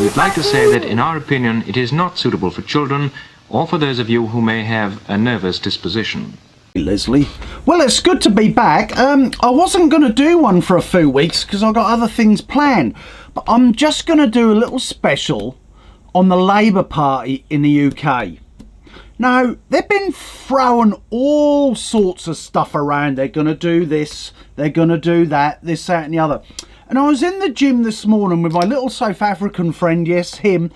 We'd like to say that in our opinion it is not suitable for children or for those of you who may have a nervous disposition. Leslie. Well, it's good to be back. I wasn't going to do one for a few weeks because I've got other things planned, but I'm just going to do a little special on the Labour Party in the UK. Now, they've been throwing all sorts of stuff around. They're going to do this, they're going to do that, this, that and the other. And I was in the gym this morning with my little South African friend, yes, him.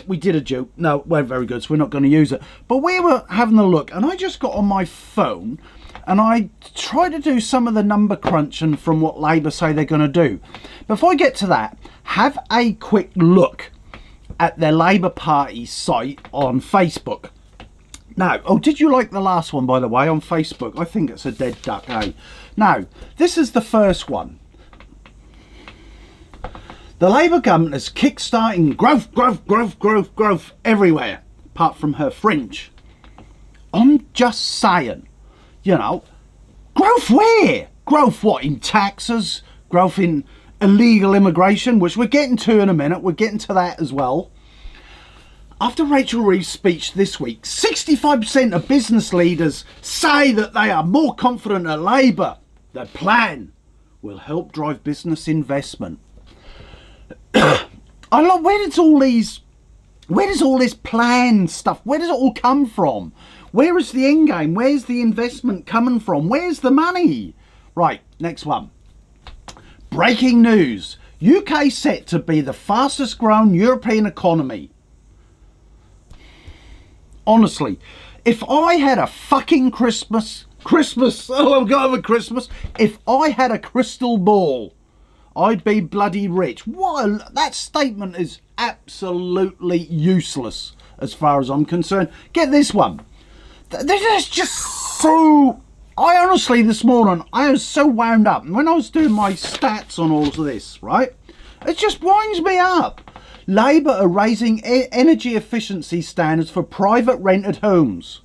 We did a joke. No, it weren't very good, so we're not going to use it. But we were having a look, and I just got on my phone, and I tried to do some of the number crunching from what Labour say they're going to do. Before I get to that, have a quick look at their Labour Party site on Facebook. Now, oh, did you like the last one, by the way, on Facebook? I think it's a dead duck, eh? Now, this is the first one. The Labour government is kick-starting growth everywhere, apart from her fringe. I'm just saying, you know, growth where? Growth what, in taxes? Growth in illegal immigration, which we're getting to in a minute. We're getting to that as well. After Rachel Reeves' speech this week, 65% of business leaders say that they are more confident at Labour. Their plan will help drive business investment. I love, where does all this planned stuff, where does it all come from? Where is the end game? Where's the investment coming from? Where's the money? Right, next one. Breaking news. UK set to be the fastest growing European economy. Honestly, if I had a fucking Christmas, oh, I'm going with Christmas. If I had a crystal ball, I'd be bloody rich. What? That statement is absolutely useless as far as I'm concerned. Get this one. This is just so... I honestly, this morning, I was so wound up. And when I was doing my stats on all of this, right, it just winds me up. Labour are raising energy efficiency standards for private rented homes.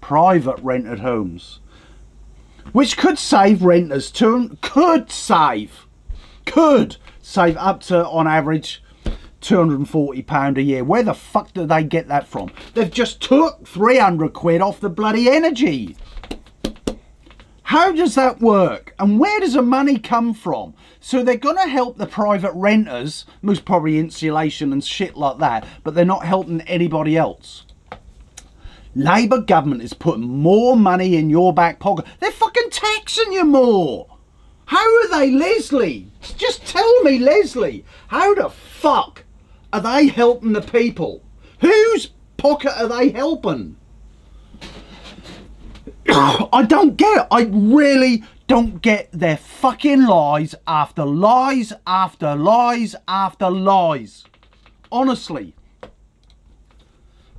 Private rented homes. Which could save renters could save up to, on average, £240 a year. Where the fuck do they get that from? They've just took 300 quid off the bloody energy. How does that work? And where does the money come from? So they're going to help the private renters, most probably insulation and shit like that, but they're not helping anybody else. Labour government is putting more money in your back pocket. They're fucking taxing you more. How are they, Leslie? Just tell me, Leslie. How the fuck are they helping the people? Whose pocket are they helping? I don't get it. I really don't get their fucking lies after lies after lies after lies. Honestly.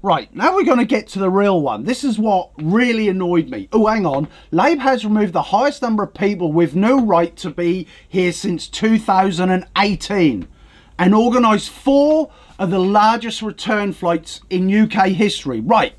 Right, now we're going to get to the real one. This is what really annoyed me. Oh, hang on. Labour has removed the highest number of people with no right to be here since 2018 and organised 4 of the largest return flights in UK history. Right,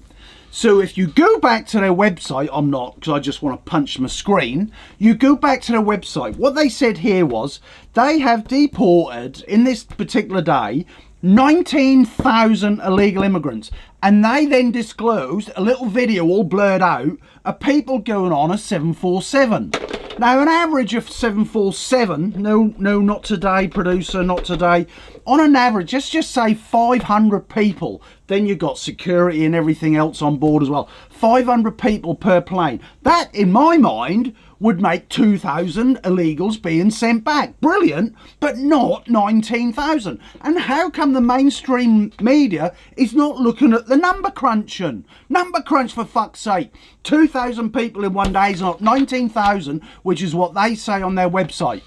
so if you go back to their website, I'm not, because I just want to punch my screen. You go back to their website. What they said here was they have deported, in this particular day, 19,000 illegal immigrants, and they then disclosed a little video all blurred out of people going on a 747. Now, an average of 747, no, not today, producer, not today. On an average, let's just say 500 people. Then you've got security and everything else on board as well. 500 people per plane. That, in my mind, would make 2,000 illegals being sent back. Brilliant, but not 19,000. And how come the mainstream media is not looking at the number crunching? Number crunch, for fuck's sake. 2,000 people in one day is not 19,000, which is what they say on their website.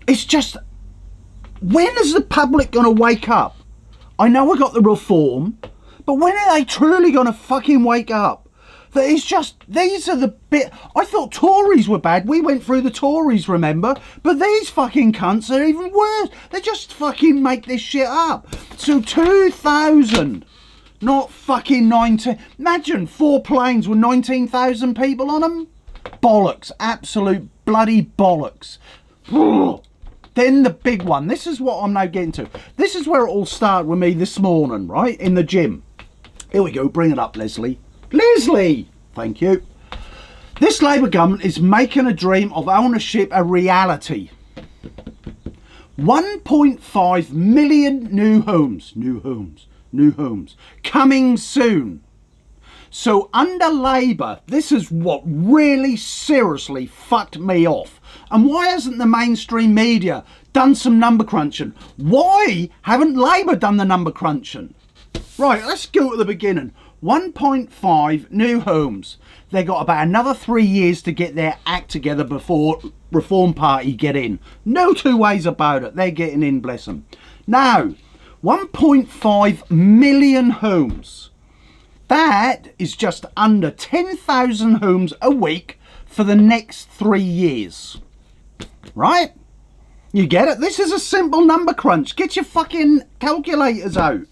It's just, when is the public going to wake up? I know we got the reform, but when are they truly going to fucking wake up? That it's just, these are the bit, I thought Tories were bad. We went through the Tories, remember? But these fucking cunts are even worse. They just fucking make this shit up. So 2,000, not fucking 19. Imagine 4 planes with 19,000 people on them. Bollocks, absolute bloody bollocks. Then the big one. This is what I'm now getting to. This is where it all started with me this morning, right? In the gym. Here we go. Bring it up, Leslie. Leslie! Thank you. This Labour government is making a dream of ownership a reality. 1.5 million new homes coming soon. So under Labour, this is what really seriously fucked me off. And why hasn't the mainstream media done some number crunching? Why haven't Labour done the number crunching? Right, let's go to the beginning. 1.5 new homes. They got about another 3 years to get their act together before Reform Party get in. No two ways about it. They're getting in, bless them. Now, 1.5 million homes. That is just under 10,000 homes a week for the next 3 years. Right? You get it? This is a simple number crunch. Get your fucking calculators out.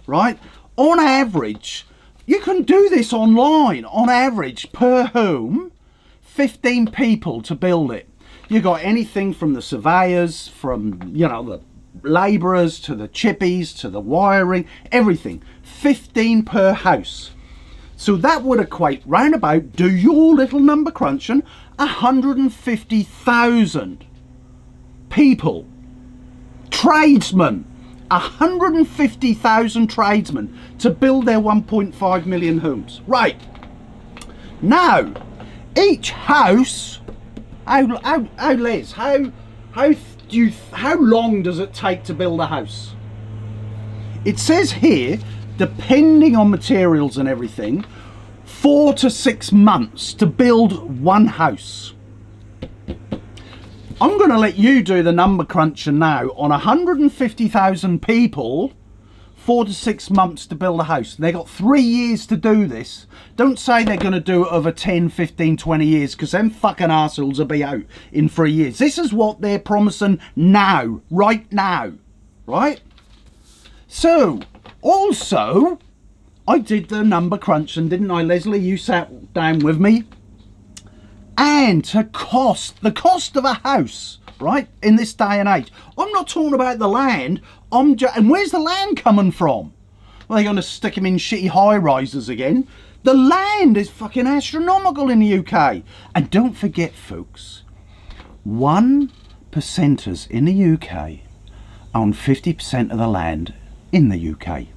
Right? On average, you can do this online. On average, per home, 15 people to build it. You got anything from the surveyors, from, you know, the labourers, to the chippies, to the wiring, everything. 15 per house. So that would equate round about, do your little number crunching, 150,000 people. Tradesmen. 150,000 tradesmen to build their 1.5 million homes. Right. Now, each house, how long does it take to build a house? It says here, depending on materials and everything, 4 to 6 months to build one house. I'm going to let you do the number crunching now. On 150,000 people, 4 to 6 months to build a house. They got 3 years to do this. Don't say they're going to do it over 10, 15, 20 years, because them fucking arseholes will be out in 3 years. This is what they're promising now, right now, right? So, also, I did the number crunching, didn't I, Leslie? You sat down with me. And the cost of a house, right, in this day and age. I'm not talking about the land. And where's the land coming from? Well, they're going to stick them in shitty high-rises again. The land is fucking astronomical in the UK. And don't forget, folks, 1%ers in the UK own 50% of the land in the UK.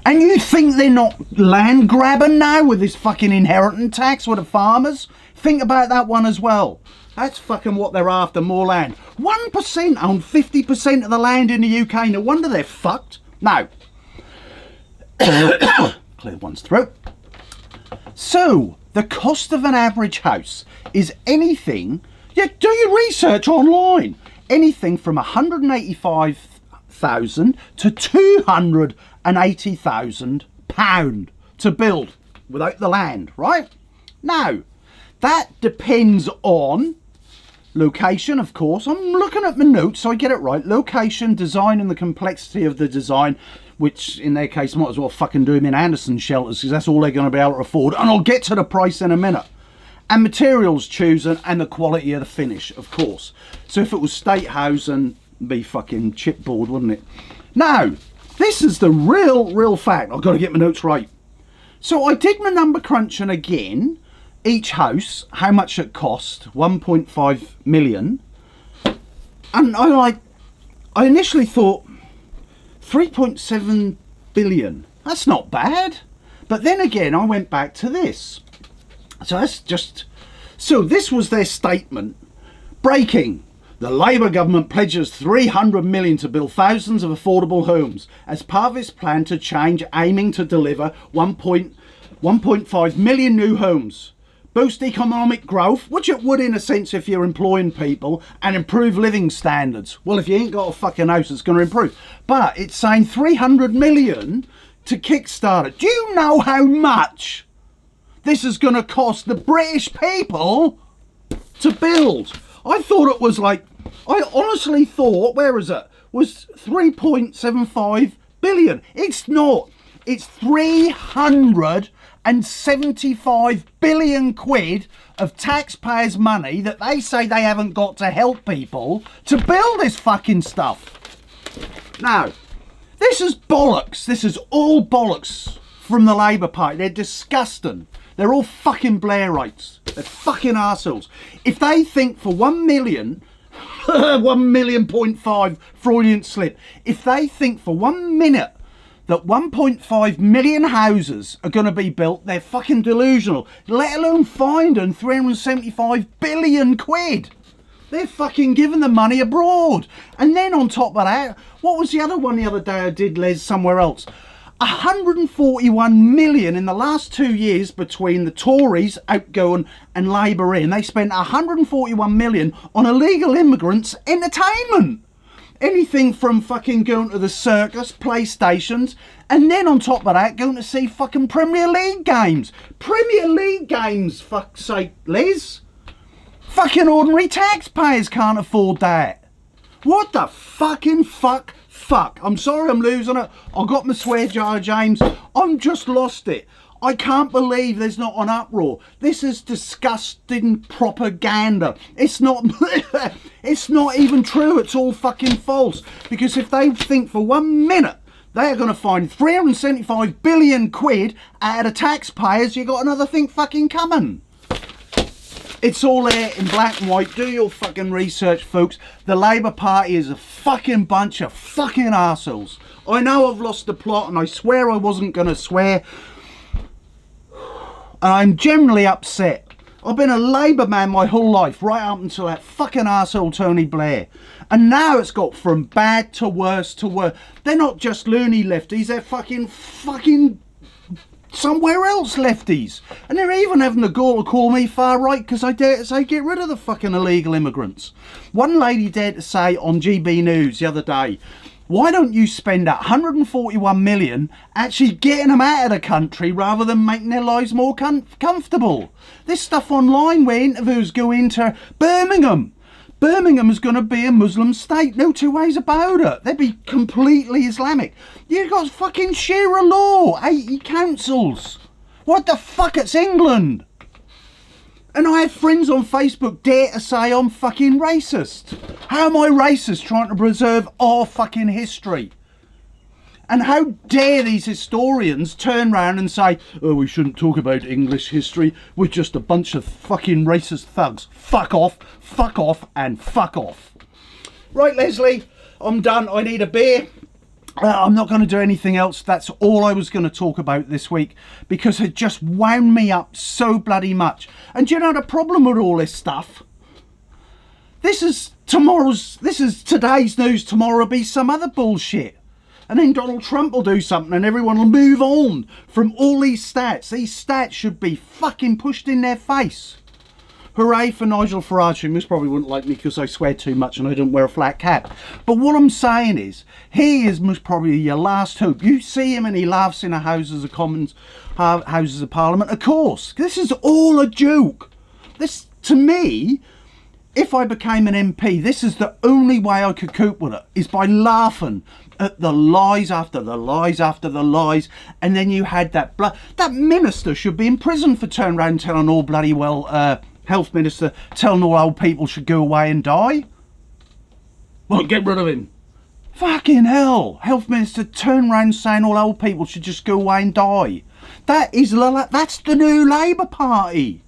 And you think they're not land grabbing now with this fucking inheritance tax with the farmers? Think about that one as well. That's fucking what they're after, more land. 1% own 50% of the land in the UK. No wonder they're fucked. Now, clear one's throat. So, the cost of an average house is anything, yeah, do your research online, anything from 185,000 to 280,000 pound to build without the land, right? Now, that depends on location, of course. I'm looking at my notes so I get it right. Location, design, and the complexity of the design, which in their case might as well fucking do them in Anderson shelters, because that's all they're going to be able to afford. And I'll get to the price in a minute. And materials chosen and the quality of the finish, of course. So if it was state housing, it'd be fucking chipboard, wouldn't it? Now, this is the real fact. I've got to get my notes right. So I did my number crunching again. Each house, how much it cost, 1.5 million. And I initially thought 3.7 billion. That's not bad. But then again, I went back to this. So this was their statement. Breaking. The Labour government pledges 300 million to build thousands of affordable homes as part of its plan to change, aiming to deliver 1.5 million new homes. Boost economic growth, which it would in a sense if you're employing people, and improve living standards. Well, if you ain't got a fucking house, it's going to improve. But it's saying 300 million to kickstart it. Do you know how much this is going to cost the British people to build? I thought it was like, I honestly thought, where is it? Was 3.75 billion. It's not. It's 375 billion quid of taxpayers' money that they say they haven't got to help people to build this fucking stuff. Now, this is bollocks. This is all bollocks from the Labour Party. They're disgusting. They're all fucking Blairites. They're fucking arseholes. If they think for 1 million, 1.5 Freudian slip, if they think for 1 minute that 1.5 million houses are going to be built, they're fucking delusional. Let alone finding 375 billion quid. They're fucking giving the money abroad. And then on top of that, what was the other one the other day I did, Les, somewhere else? 141 million in the last 2 years between the Tories outgoing and Labour in. They spent 141 million on illegal immigrants' entertainment. Anything from fucking going to the circus, PlayStations, and then on top of that, going to see fucking Premier League games. Premier League games, fuck's sake, Les. Fucking ordinary taxpayers can't afford that. What the fucking fuck? I'm sorry I'm losing it. I got my swear jar, James. I'm just lost it. I can't believe there's not an uproar. This is disgusting propaganda. It's not it's not even true. It's all fucking false. Because if they think for 1 minute they're going to find 375 billion quid out of taxpayers, you got another thing fucking coming. It's all there in black and white. Do your fucking research, folks. The Labour Party is a fucking bunch of fucking arseholes. I know I've lost the plot and I swear I wasn't going to swear. And I'm generally upset. I've been a Labour man my whole life, right up until that fucking arsehole Tony Blair. And now it's got from bad to worse to worse. They're not just loony lefties, they're fucking somewhere else lefties. And they're even having the gall to call me far right because I dare to say get rid of the fucking illegal immigrants. One lady dared to say on GB News the other day, why don't you spend 141 million actually getting them out of the country rather than making their lives more comfortable? This stuff online where interviews go into Birmingham. Birmingham is going to be a Muslim state, no two ways about it. They'd be completely Islamic. You've got fucking Shira law, 80 councils. What the fuck, it's England. And I have friends on Facebook dare to say I'm fucking racist. How am I racist trying to preserve our fucking history? And how dare these historians turn round and say, oh, we shouldn't talk about English history. We're just a bunch of fucking racist thugs. Fuck off, and fuck off. Right, Leslie, I'm done. I need a beer. I'm not going to do anything else. That's all I was going to talk about this week because it just wound me up so bloody much. And do you know the problem with all this stuff? This is today's news. Tomorrow will be some other bullshit. And then Donald Trump will do something and everyone will move on from all these stats. These stats should be fucking pushed in their face. Hooray for Nigel Farage, who most probably wouldn't like me because I swear too much and I don't wear a flat cap. But what I'm saying is, he is most probably your last hope. You see him and he laughs in the Houses of Commons, Houses of Parliament. Of course, this is all a joke. This, to me, if I became an MP, this is the only way I could cope with it, is by laughing at the lies after the lies after the lies. And then you had that minister should be in prison for turning around and telling all bloody well, health minister telling all old people should go away and die. Well, get rid of him. Fucking hell. Health minister turn around saying all old people should just go away and die. That's the new Labour Party.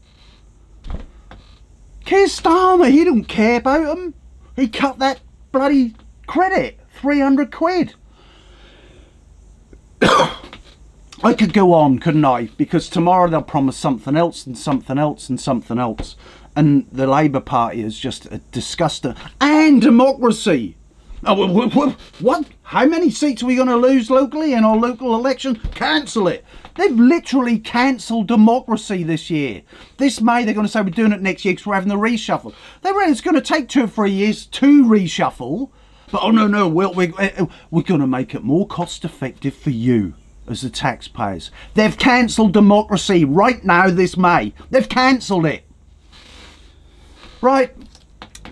Keir Starmer, he don't care about them. He cut that bloody credit, 300 quid. I could go on, couldn't I? Because tomorrow they'll promise something else and something else and something else. And the Labour Party is just a disgusting. And democracy. Oh, what? How many seats are we going to lose locally in our local election? Cancel it. They've literally cancelled democracy this year. This May they're going to say we're doing it next year because we're having the reshuffle. They reckon it's going to take 2 or 3 years to reshuffle. But oh no, we're going to make it more cost effective for you as the taxpayers. They've cancelled democracy right now this May. They've cancelled it. Right.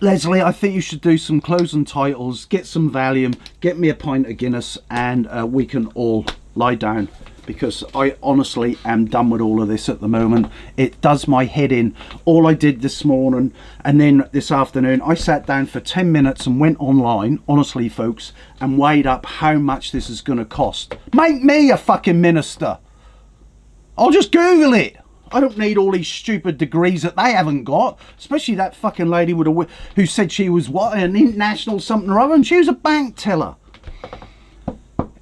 Leslie, I think you should do some closing titles, get some Valium, get me a pint of Guinness, and we can all lie down because I honestly am done with all of this at the moment. It does my head in. All I did this morning and then this afternoon, I sat down for 10 minutes and went online, honestly folks, and weighed up how much this is going to cost. Make me a fucking minister. I'll just Google it. I don't need all these stupid degrees that they haven't got, especially that fucking lady with a who said she was what, an international something or other, and she was a bank teller.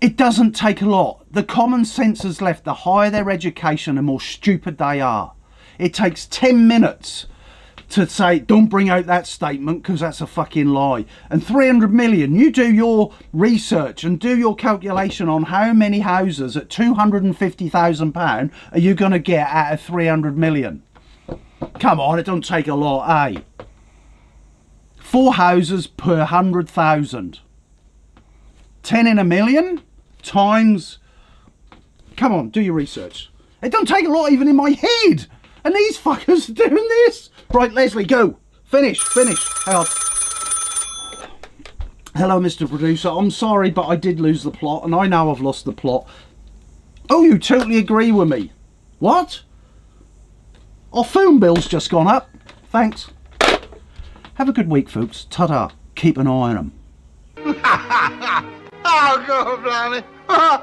It doesn't take a lot. The common sense has left. The higher their education, the more stupid they are. It takes 10 minutes to say, don't bring out that statement because that's a fucking lie. And 300 million, you do your research and do your calculation on how many houses at £250,000 are you going to get out of 300 million. Come on, it don't take a lot, eh? 4 houses per 100,000. 10 in a million times, come on, do your research. It don't take a lot even in my head, and these fuckers are doing this. Right, Leslie, go. Finish. Hang on. Hello, Mr. Producer. I'm sorry, but I did lose the plot, and I know I've lost the plot. Oh, you totally agree with me. What? Our phone bill's just gone up. Thanks. Have a good week, folks. Ta-da. Keep an eye on them. Oh, God, blimey. Bye.